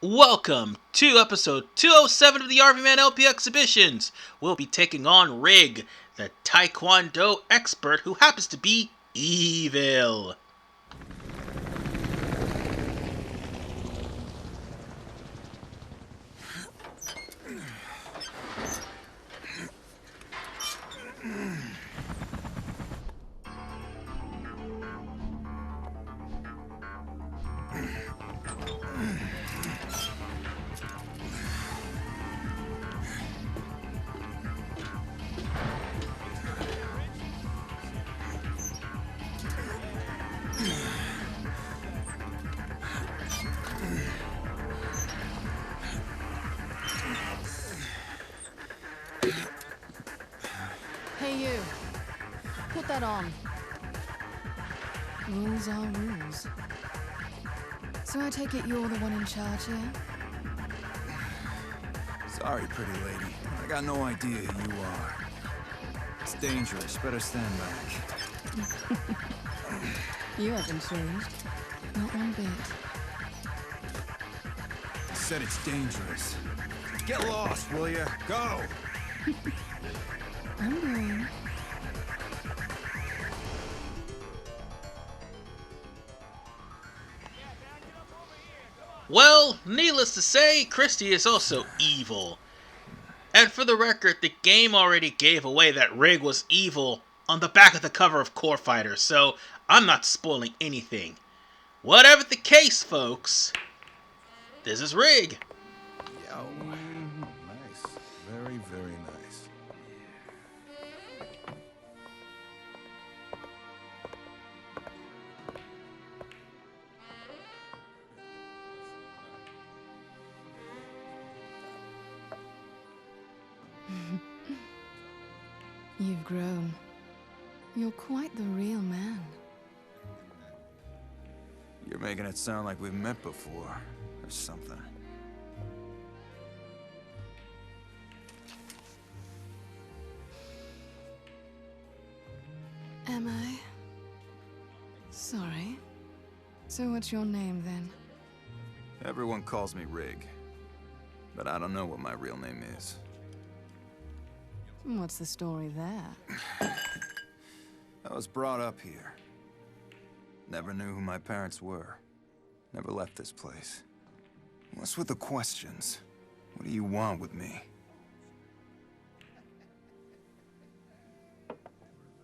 Welcome to episode 207 of the RVMan LP Exhibitions. We'll be taking on Rig, the Taekwondo expert who happens to be evil. Hey you, put that on. Rules are rules. So I take it you're the one in charge here? Sorry, pretty lady. I got no idea who you are. It's dangerous. Better stand back. You haven't changed. Not one bit. I said it's dangerous. Get lost, will ya? Go! I'm going. Well, needless to say, Christie is also evil. And for the record, the game already gave away that Rig was evil on the back of the cover of Core Fighter, so I'm not spoiling anything. Whatever the case, folks, this is Rig. Yo. Nice. Very, very nice. You've grown. You're quite the real man. You're making it sound like we've met before, or something. Am I? Sorry. So what's your name then? Everyone calls me Rig, but I don't know what my real name is. What's the story there? I was brought up here. Never knew who my parents were. Never left this place. What's with the questions? What do you want with me?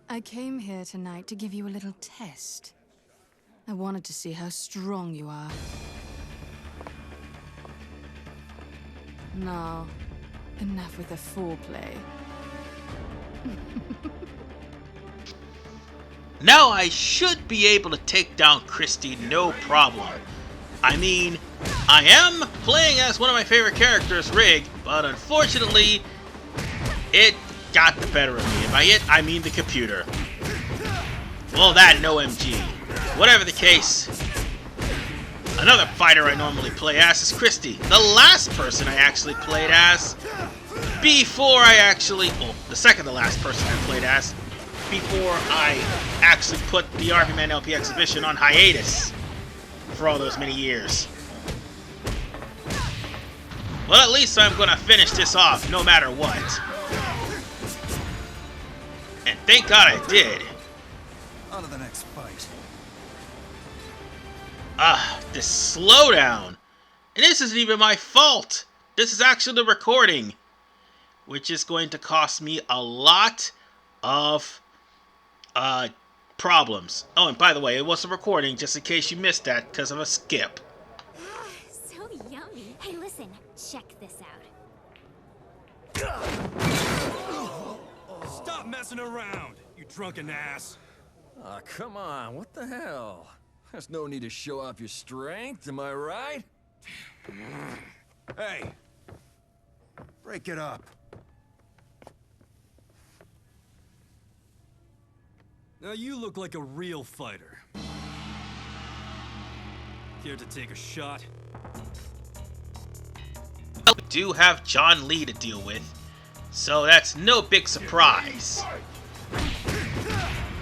I came here tonight to give you a little test. I wanted to see how strong you are. Now, enough with the foreplay. Now I should be able to take down Christie no problem. I mean, I am playing as one of my favorite characters, Rig, but unfortunately, it got the better of me. And by it, I mean the computer. Well, that and OMG. Whatever the case, another fighter I normally play as is Christie. The last person I actually played as before I actually... well, the second to last person I played as before I actually put the RVMan LP exhibition on hiatus for all those many years. Well, at least I'm gonna finish this off no matter what. And thank God I did. On to the next fight. This slowdown. And this isn't even my fault. This is actually the recording, which is going to cost me a lot of problems. Oh, and by the way, it was a recording, just in case you missed that, because of a skip. So yummy. Hey, listen, check this out. Stop messing around, you drunken ass. Aw, come on, what the hell? There's no need to show off your strength, am I right? Hey! Break it up. Now you look like a real fighter. Care to take a shot? We do have John Lee to deal with, so that's no big surprise.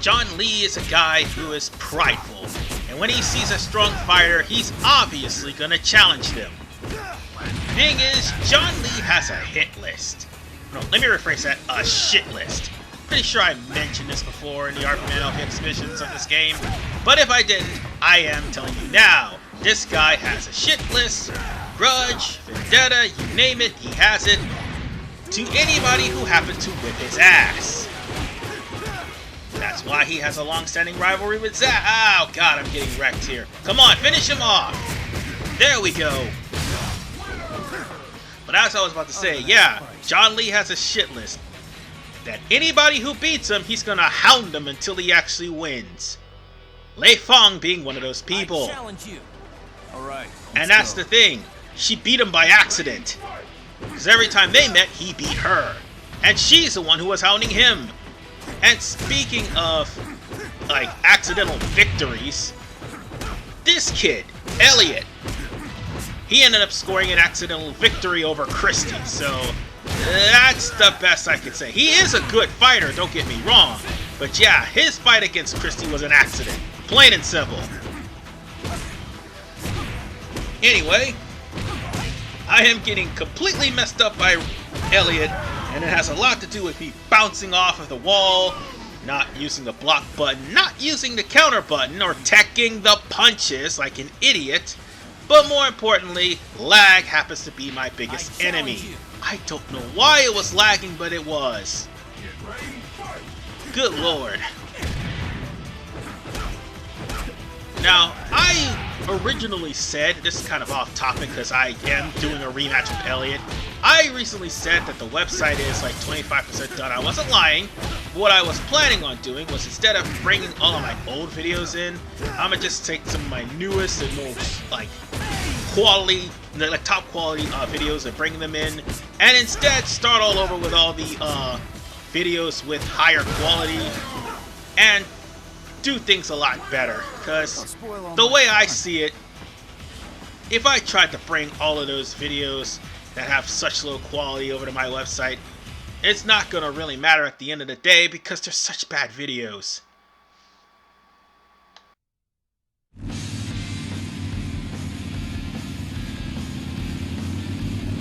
John Lee is a guy who is prideful, and when he sees a strong fighter, he's obviously gonna challenge them. Thing is, John Lee has a hit list. No, let me rephrase that, a shit list. Pretty sure I mentioned this before in the RVMan LPX missions of this game, but if I didn't, I am telling you now. This guy has a shit list, grudge, vendetta, you name it, he has it, to anybody who happens to whip his ass. That's why he has a long-standing rivalry with Zack. Oh god, I'm getting wrecked here. Come on, finish him off! There we go. But as I was about to say, yeah, John Lee has a shit list. That anybody who beats him, he's gonna hound him until he actually wins. Lei Feng being one of those people. Alright. And that's the thing. She beat him by accident. Because every time they met, he beat her. And she's the one who was hounding him. And speaking of, like, accidental victories, this kid, Elliot, he ended up scoring an accidental victory over Christie, so that's the best I could say. He is a good fighter, don't get me wrong, but yeah, his fight against Christie was an accident, plain and simple. Anyway, I am getting completely messed up by Elliot, and it has a lot to do with me bouncing off of the wall, not using the block button, not using the counter button, or teching the punches like an idiot. But more importantly, lag happens to be my biggest enemy. I don't know why it was lagging, but it was. Good lord. Now, I originally said, this is kind of off topic because I am doing a rematch with Elliot. I recently said that the website is like 25% done. I wasn't lying. What I was planning on doing was, instead of bringing all of my old videos in, I'm gonna just take some of my newest and most like quality, like top quality videos and bring them in, and instead start all over with all the videos with higher quality and do things a lot better. Because the way I see it, if I tried to bring all of those videos that have such low quality over to my website, it's not gonna really matter at the end of the day because they're such bad videos.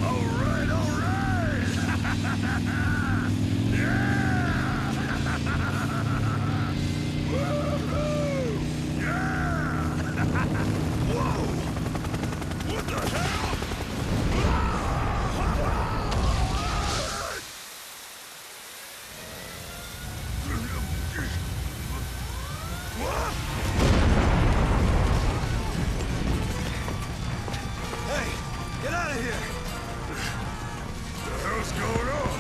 Alright, alright! Yeah! Woohoo! Yeah! Whoa! What the hell? What? Hey, get out of here! What the hell's going on?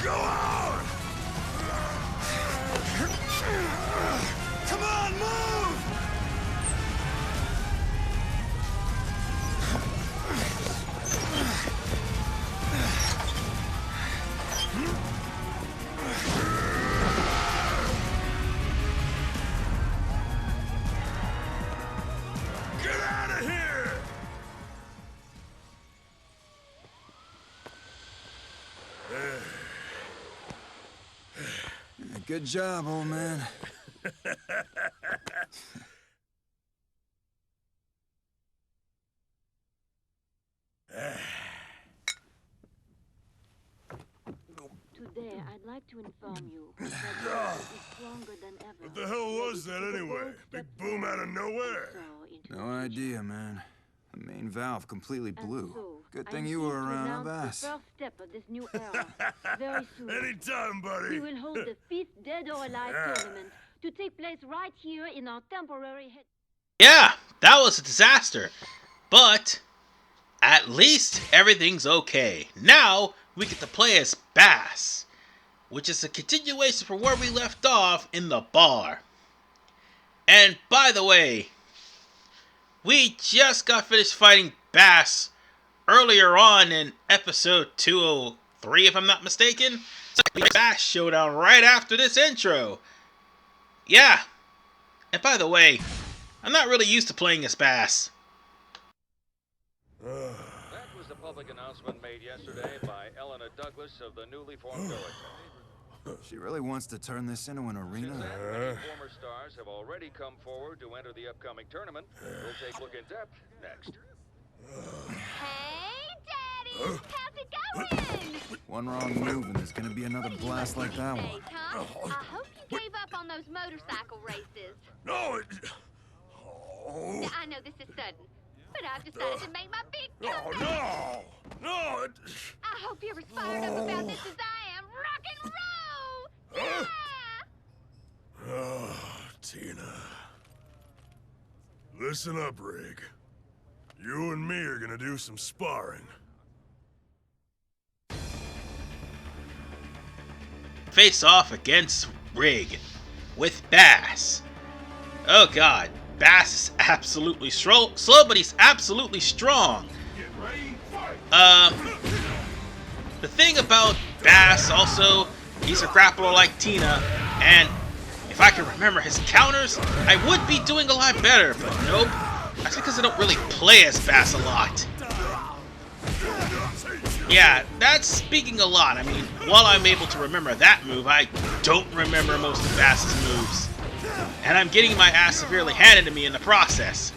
Go on! Come on, move! Get out of here! Good job, old man. Today, I'd like to inform you that the world is stronger than ever. What the hell was that anyway? Big boom out of nowhere. No idea, man. The main valve completely blew. Good thing you were around, Bass. The first step of this new era. Very soon, Anytime, buddy. we will hold the 5th Dead or Alive tournament to take place right here in our temporary head. Yeah, that was a disaster. But at least everything's okay. Now we get to play as Bass, which is a continuation from where we left off in the bar. And by the way, we just got finished fighting Bass earlier on in episode 203, if I'm not mistaken. So Bass showdown right after this intro. Yeah. And by the way, I'm not really used to playing as Bass. That was the public announcement made yesterday by Eleanor Douglas of the newly formed DOA5U. She really wants to turn this into an arena? Many former stars have already come forward to enter the upcoming tournament. We'll take a look in depth next. Hey, Daddy! How's it going? One wrong move and there's gonna be another blast like that one. Days, huh? I hope you gave up on those motorcycle races. No, I know this is sudden, but I've decided to make my big comeback. no. I hope you're as fired up about this as I am. Rock and roll! Yeah! Oh, Tina. Listen up, Rig. You and me are gonna do some sparring. Face off against Rig with Bass. Oh god, Bass is absolutely slow, but he's absolutely strong. The thing about Bass also, he's a grappler like Tina, and if I can remember his counters, I would be doing a lot better, but nope. That's because I don't really play as Bass a lot. Yeah, that's speaking a lot. I mean, while I'm able to remember that move, I don't remember most of Bass's moves. And I'm getting my ass severely handed to me in the process.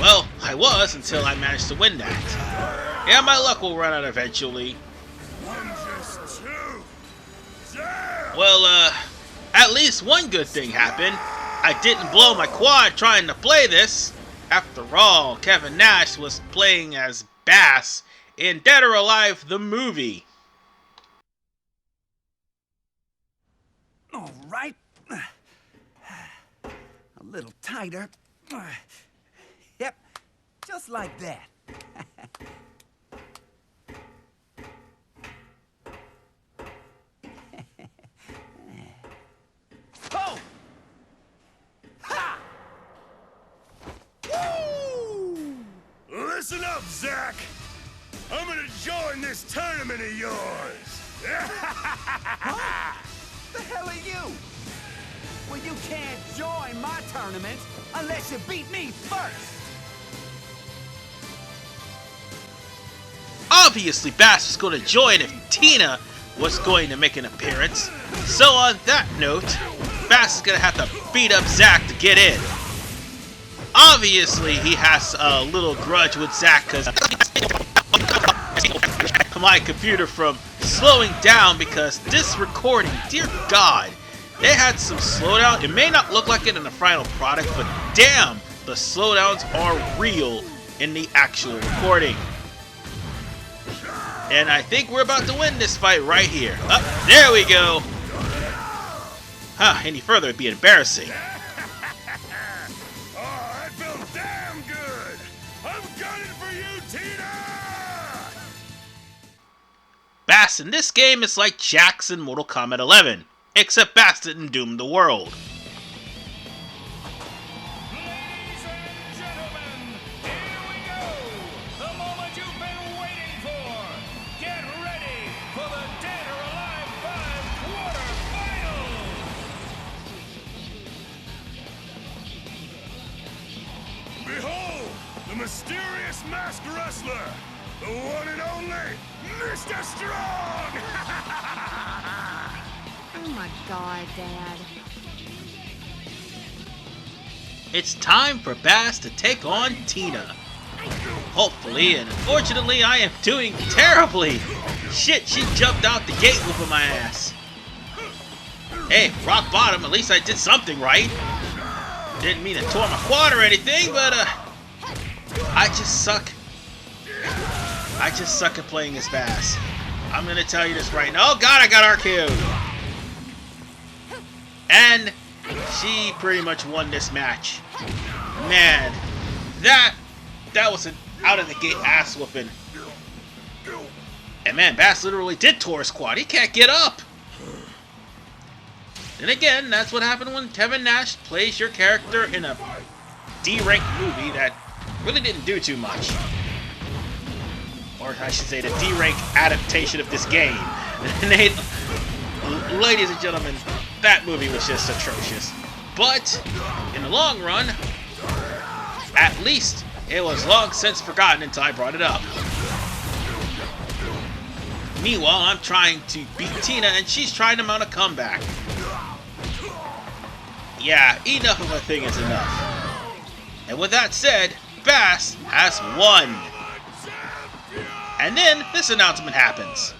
Well, I was until I managed to win that. Yeah, my luck will run out eventually. Well, at least one good thing happened. I didn't blow my quad trying to play this. After all, Kevin Nash was playing as Bass in Dead or Alive, the movie. All right. A little tighter. Yep, just like that. Oh! Ha! Woo! Listen up, Zach. I'm gonna join this tournament of yours. Huh? The hell are you? Well, you can't join my tournament unless you beat me first. Obviously, Bass was going to join if Tina was going to make an appearance. So on that note, Bass is going to have to beat up Zach to get in. Obviously, he has a little grudge with Zach because my computer from slowing down because this recording, dear God, they had some slowdown. It may not look like it in the final product, but damn, the slowdowns are real in the actual recording. And I think we're about to win this fight right here. Oh, there we go. Huh, any further would be embarrassing. Oh, that felt damn good. I'm gunning for you, Tina! Bass in this game is like Jax in Mortal Kombat 11, except Bass didn't doom the world. Ladies and gentlemen, here we go! The moment you've been waiting for! Get ready for the Dead or Alive 5 quarterfinals! Behold, the mysterious masked wrestler, the one and only Mr. Strong! Oh my god, Dad. It's time for Bass to take on Tina. Hopefully, and unfortunately, I am doing terribly. Shit, she jumped out the gate whooping my ass. Hey, rock bottom, at least I did something right. Didn't mean to tore my quad or anything, but I just suck. I just suck at playing as Bass. I'm gonna tell you this right now. Oh god, I got RKO'd. And she pretty much won this match. Man, that was an out of the gate ass whooping. And man, Bass literally did tore his quad. He can't get up. And again, that's what happened when Kevin Nash plays your character in a D-ranked movie that really didn't do too much. Or I should say the D-rank adaptation of this game. Ladies and gentlemen, that movie was just atrocious. But, in the long run, at least it was long since forgotten until I brought it up. Meanwhile, I'm trying to beat Tina, and she's trying to mount a comeback. Yeah, enough of a thing is enough. And with that said, Bass has won. And then this announcement happens.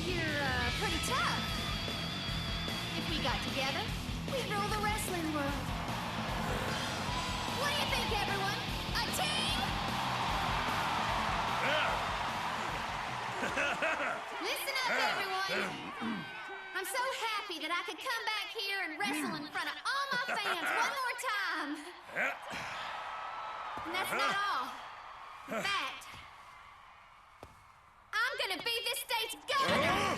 You're pretty tough. If we got together, we'd rule the wrestling world. What do you think, everyone? A team? Listen up, everyone. I'm so happy that I could come back here and wrestle in front of all my fans one more time. And that's not all. In fact, I'm gonna be this state's governor.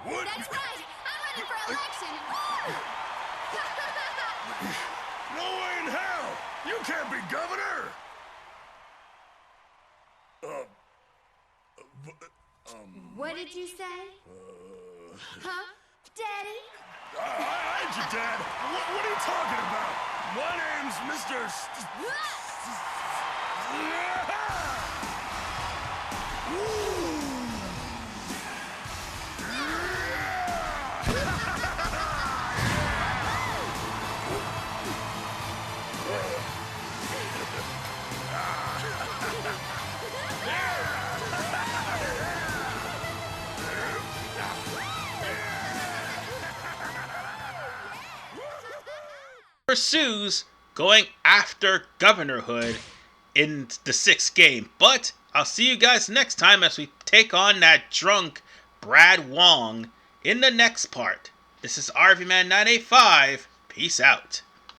What? That's right. I'm running for election. Woo! No way in hell! You can't be governor! What did you say? Huh? Daddy? I ain't your dad. What are you talking about? My name's Mr. Pursues going after governorhood in the 6th game. But I'll see you guys next time as we take on that drunk Brad Wong in the next part. This is RVMan 985. Peace out.